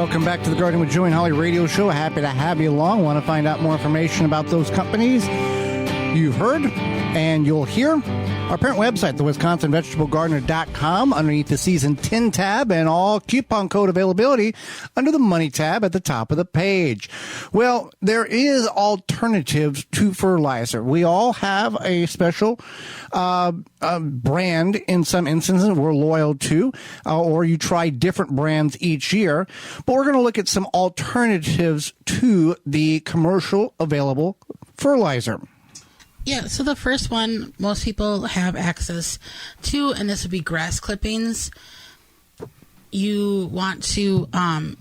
Welcome back to the Garden with Joey and Holly radio show. Happy to have you along. Want to find out more information about those companies you've heard and you'll hear? Our parent website, the WisconsinVegetableGardener.com, underneath the Season 10 tab, and all coupon code availability under the Money tab at the top of the page. Well, there is alternatives to fertilizer. We all have a special brand in some instances we're loyal to, or you try different brands each year. But we're going to look at some alternatives to the commercial available fertilizer. Yeah, so the first one most people have access to, and this would be grass clippings. You want to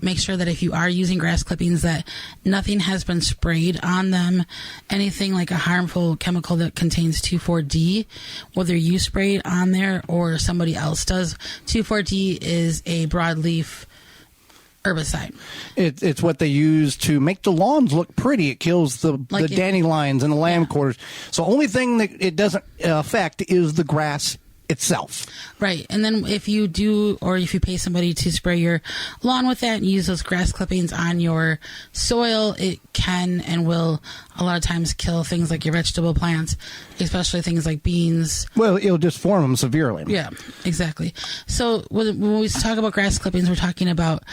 make sure that if you are using grass clippings that nothing has been sprayed on them. Anything like a harmful chemical that contains 2,4-D, whether you spray it on there or somebody else does. 2,4-D is a broadleaf herbicide. It's what they use to make the lawns look pretty. It kills the dandelions and the lamb quarters. So only thing that it doesn't affect is the grass itself. Right. And then if you do, or if you pay somebody to spray your lawn with that and use those grass clippings on your soil, it can and will a lot of times kill things like your vegetable plants, especially things like beans. Well, it'll disform them severely. Yeah, exactly. So when we talk about grass clippings, we're talking about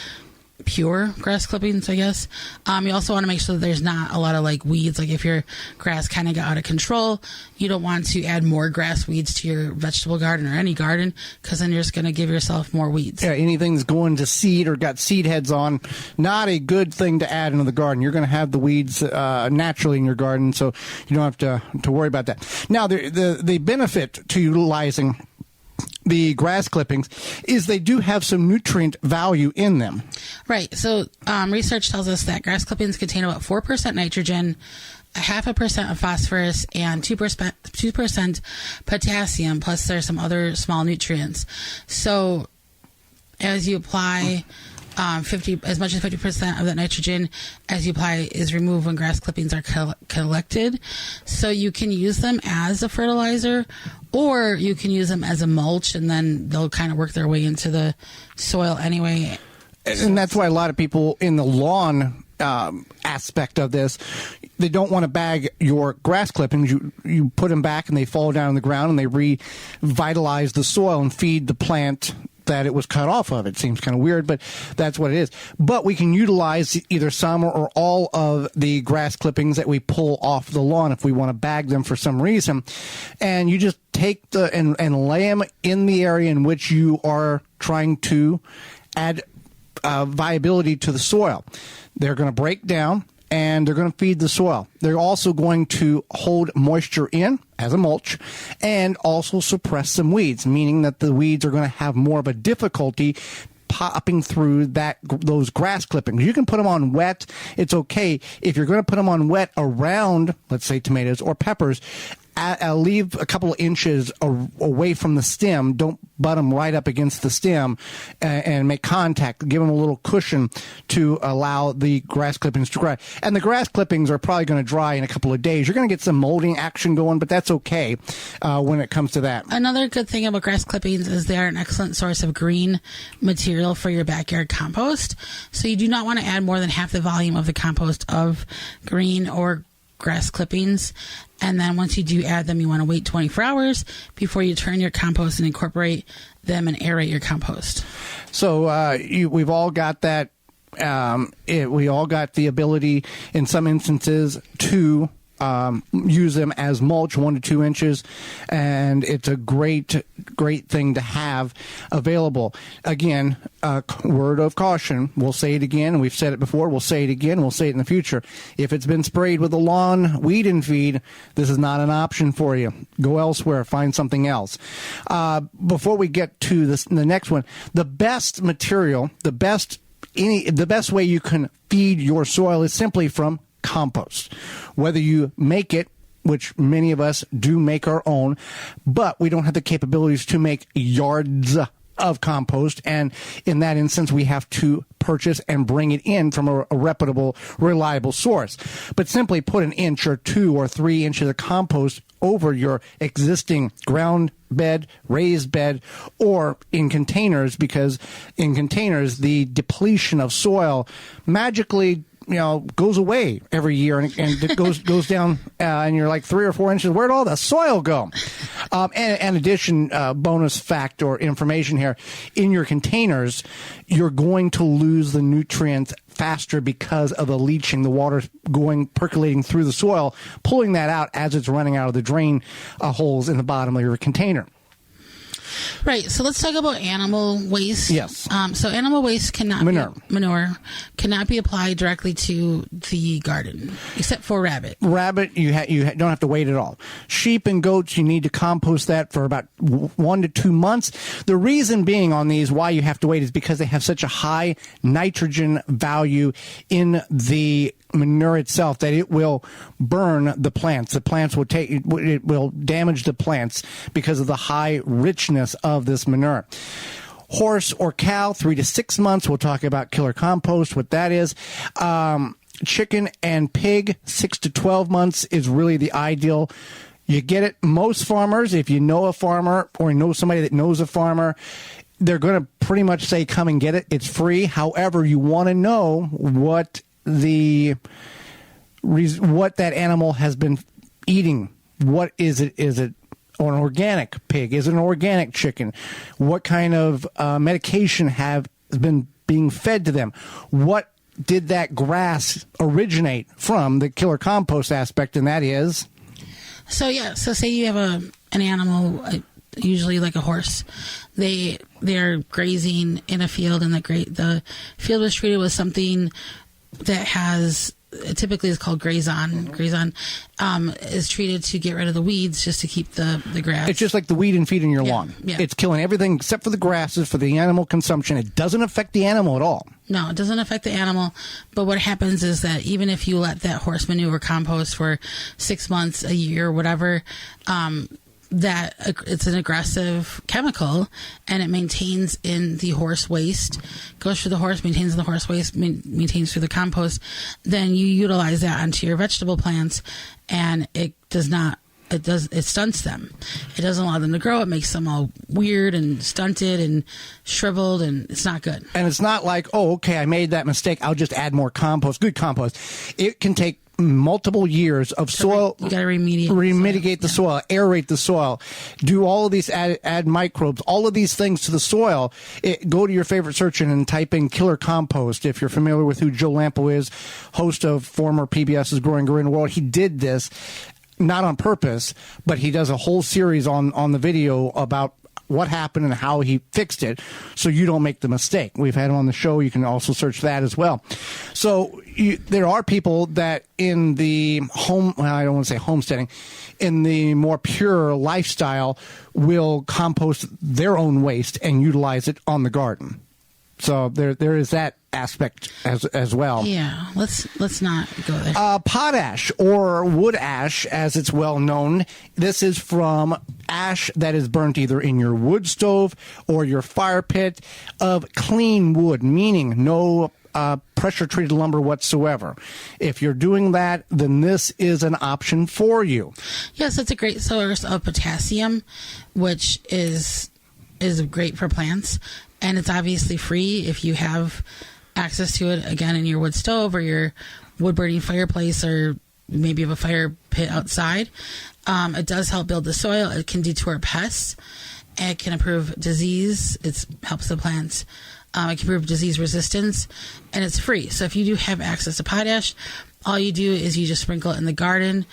pure grass clippings, I guess. You also want to make sure that there's not a lot of like weeds. Like if your grass kind of got out of control, you don't want to add more grass weeds to your vegetable garden or any garden, because then you're just going to give yourself more weeds. Yeah, anything that's going to seed or got seed heads on, not a good thing to add into the garden. You're going to have the weeds naturally in your garden, so you don't have to worry about that. Now, the benefit to utilizing the grass clippings is they do have some nutrient value in them. Right. So research tells us that grass clippings contain about 4% nitrogen, 0.5% of phosphorus, and 2% potassium, plus there's some other small nutrients. So as you apply as much as 50% of that nitrogen as you apply is removed when grass clippings are collected. So you can use them as a fertilizer, or you can use them as a mulch, and then they'll kind of work their way into the soil anyway. And that's why a lot of people in the lawn aspect of this, they don't want to bag your grass clippings. You put them back and they fall down on the ground and they revitalize the soil and feed the plant that it was cut off of. It seems kind of weird, but that's what it is. But we can utilize either some or all of the grass clippings that we pull off the lawn if we want to bag them for some reason. And you just take and lay them in the area in which you are trying to add viability to the soil. They're going to break down and they're going to feed the soil. They're also going to hold moisture in as a mulch and also suppress some weeds, meaning that the weeds are going to have more of a difficulty popping through those grass clippings. You can put them on wet. It's okay. If you're going to put them on wet around, let's say, tomatoes or peppers, leave a couple of inches away from the stem. Don't butt them right up against the stem and make contact. Give them a little cushion to allow the grass clippings to dry. And the grass clippings are probably going to dry in a couple of days. You're going to get some molding action going, but that's okay when it comes to that. Another good thing about grass clippings is they are an excellent source of green material for your backyard compost. So you do not want to add more than half the volume of the compost of green or grass clippings. And then once you do add them, you want to wait 24 hours before you turn your compost and incorporate them and aerate your compost. So we've all got that. We all got the ability in some instances to use them as mulch, 1 to 2 inches, and it's a great thing to have available. Again, word of caution. We'll say it again. We've said it before. We'll say it again. We'll say it in the future. If it's been sprayed with a lawn weed and feed, this is not an option for you. Go elsewhere. Find something else. Before we get to the next one, the best material, the best way you can feed your soil is simply from compost. Whether you make it, which many of us do make our own, but we don't have the capabilities to make yards of compost, and in that instance we have to purchase and bring it in from a reputable, reliable source. But simply put an inch or 2 or 3 inches of compost over your existing ground bed, raised bed, or in containers, because in containers the depletion of soil magically goes away every year, and it goes down, and you're like 3 or 4 inches. Where'd all the soil go? And addition, bonus fact or information here: in your containers, you're going to lose the nutrients faster because of the leaching, the water percolating through the soil, pulling that out as it's running out of the drain holes in the bottom of your container. Right. So let's talk about animal waste. Yes. So animal waste cannot manure cannot be applied directly to the garden, except for rabbit. Rabbit, you don't have to wait at all. Sheep and goats, you need to compost that for about 1 to 2 months. The reason being on these, why you have to wait, is because they have such a high nitrogen value in the manure itself that it will burn the plants. The plants it will damage the plants because of the high richness of this manure. Horse or cow, 3 to 6 months. We'll talk about killer compost, what that is. Chicken and pig, 6 to 12 months is really the ideal. You get it. Most farmers, if you know a farmer or know somebody that knows a farmer, they're going to pretty much say, come and get it. It's free. However, you want to know what that animal has been eating. What is it? Is it an organic pig? Is it an organic chicken? What kind of medication has been being fed to them? What did that grass originate from? The killer compost aspect, and that is. So say you have an animal, usually like a horse. They're grazing in a field, and the field was treated with something that has, typically is called Grazon. Grazon is treated to get rid of the weeds, just to keep the grass. It's just like the weed and feed in your lawn. Yeah. It's killing everything except for the grasses for the animal consumption. It doesn't affect the animal at all. No, it doesn't affect the animal. But what happens is that even if you let that horse manure compost for 6 months, a year, whatever, that it's an aggressive chemical, and it maintains in the horse waste, goes through the horse, maintains in the horse waste, maintains through the compost. Then you utilize that onto your vegetable plants, and it stunts them. It doesn't allow them to grow. It makes them all weird and stunted and shriveled, and it's not good. And it's not like, oh, okay, I made that mistake, I'll just add more compost. Good compost. It can take multiple years of soil. You got to remediate the soil, aerate the soil, do all of these, add microbes, all of these things to the soil. Go to your favorite search engine and type in killer compost. If you're familiar with who Joe Lampo is, host of former PBS's Growing Green World, he did this not on purpose, but he does a whole series on the video about what happened and how he fixed it, so you don't make the mistake. We've had him on the show. You can also search that as well. So there are people that in the I don't want to say homesteading, in the more pure lifestyle, will compost their own waste and utilize it on the garden. So there is that aspect as well. Yeah, let's not go there. Potash, or wood ash, as it's well known. This is from ash that is burnt either in your wood stove or your fire pit of clean wood, meaning no pressure-treated lumber whatsoever. If you're doing that, then this is an option for you. Yes, it's a great source of potassium, which is great for plants. And it's obviously free if you have access to it, again, in your wood stove or your wood-burning fireplace, or maybe you have a fire pit outside. It does help build the soil. It can deter pests. It can improve disease. It helps the plants. It can improve disease resistance. And it's free. So if you do have access to potash, all you do is you just sprinkle it in the garden.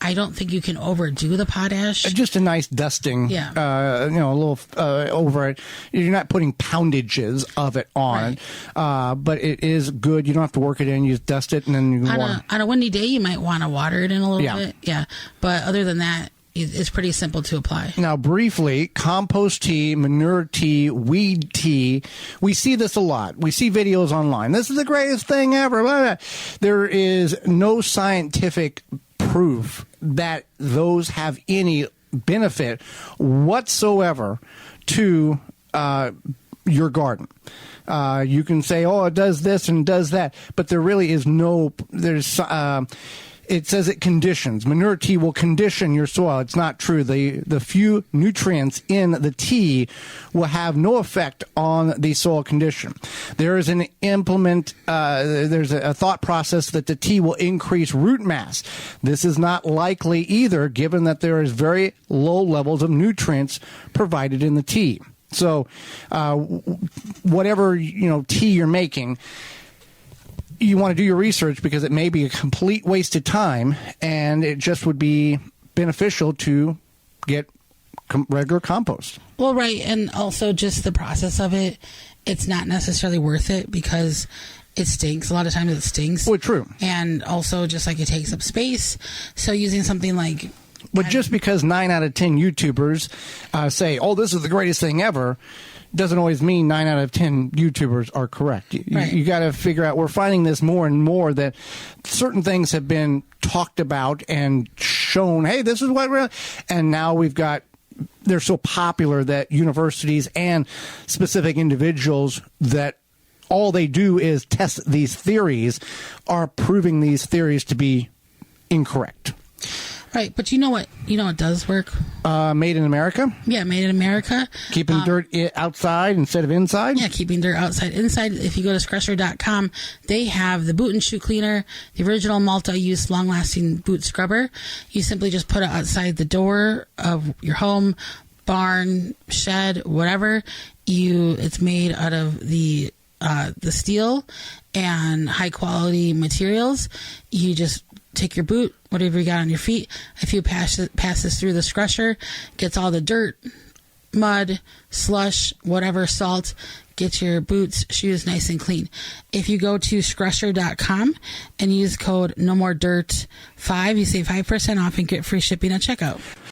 I don't think you can overdo the potash. Just a nice dusting, a little over it. You're not putting poundages of it on, right. But it is good. You don't have to work it in. You just dust it, and then you can on a windy day, you might want to water it in a little bit. Yeah, but other than that, it's pretty simple to apply. Now, briefly, compost tea, manure tea, weed tea. We see this a lot. We see videos online. This is the greatest thing ever. Blah, blah. There is no scientific proof that those have any benefit whatsoever to your garden. You can say, oh, it does this and does that, but there really is it says it conditions. Manure tea will condition your soil. It's not true. The few nutrients in the tea will have no effect on the soil condition. There is there's a thought process that the tea will increase root mass. This is not likely either, given that there is very low levels of nutrients provided in the tea. So, whatever tea you're making, you want to do your research, because it may be a complete waste of time, and it just would be beneficial to get regular compost. Well, right, and also just the process of it, it's not necessarily worth it because it stinks. A lot of times it stinks. Well, true. And also just like it takes up space. So using something like... But just because 9 out of 10 YouTubers say, oh, this is the greatest thing ever, doesn't always mean 9 out of 10 YouTubers are correct. Right. You got to figure out, we're finding this more and more, that certain things have been talked about and shown, hey, this is what and now they're so popular that universities and specific individuals that all they do is test these theories are proving these theories to be incorrect. Right, but you know what does work? Made in America? Yeah, made in America. Keeping dirt outside instead of inside? Yeah, keeping dirt outside, inside. If you go to Scrusher.com, they have the boot and shoe cleaner, the original multi-use, long-lasting boot scrubber. You simply just put it outside the door of your home, barn, shed, whatever. It's made out of the steel and high-quality materials. You just take your boot, whatever you got on your feet. If you pass this through the scrusher, gets all the dirt, mud, slush, whatever, salt, get your boots, shoes nice and clean. If you go to Scrusher.com and use code NOMOREDIRT5, you save 5% off and get free shipping at checkout.